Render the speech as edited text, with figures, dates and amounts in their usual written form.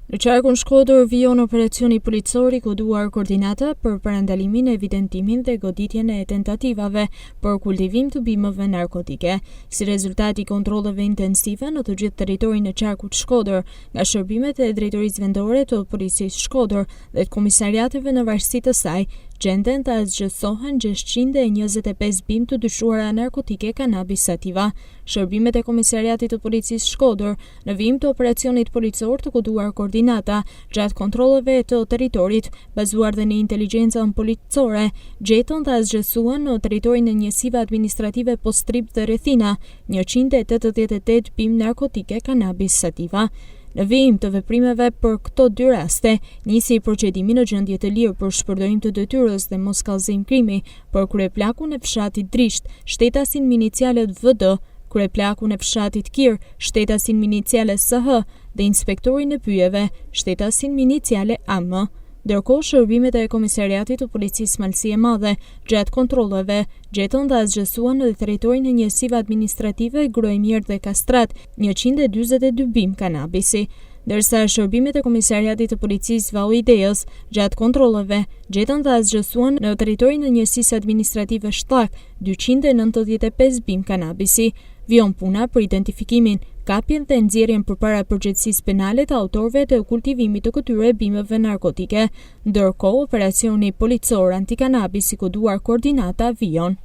Në qarkun Shkodër vijon operacioni policor I koduar koordinata për parandalimin, evidentimin dhe goditjen e tentativave për kultivim të bimëve narkotike. Si rezultat I kontrolleve intensive në të gjithë territorin e qarkut Shkodër, nga shërbimet e drejtorisë vendore të policisë Shkodër dhe të komisariateve në varësi të saj, gjenden të zgjësohen 625 bimë të dyshuara narkotike kanabis sativa. Shërbimet e komisariatit të policisë Shkodër në vijim të operacionit policor të koduar koordinata gjatë kontrolleve të territorit, bazuar dhe në inteligjencën policore, gjetën të zgjësuan në territorin e njësive administrative Postrip dhe rrethina 188 bimë narkotike kanabis sativa. Në vijim të veprimeve për këto dy raste, nisi procedimi në gjendje të lirë për shpërdorim të detyrës dhe moskallëzim krimi për kryeplakun e fshatit Drisht, shtetasin me inicialet VD, kryeplakun e fshatit Kir, shtetasin me iniciale SH dhe inspektorin e pyjeve, shtetasin me iniciale AM. Ndërkohë, shërbimet e komisariatit të policisë Malësi e Madhe gjatë kontrolleve gjetën dhe zgjësuan në territorin e njësive administrative Grojmir dhe Kastrat 142 bimë kanabisi, ndërsa shërbimet e komisariatit të policisë Vau Ideës gjatë kontrolleve gjetën dhe zgjësuan në territorin e njësisë administrative Shtak 295 bimë kanabisi. Vijon puna për identifikimin, kapjen dhe nxjerrjen përpara përgjegjësisë penale të autorëve të kultivimit të këtyre bimëve narkotike, ndërkohë operacioni policor antikanabis I koduar koordinata vijon.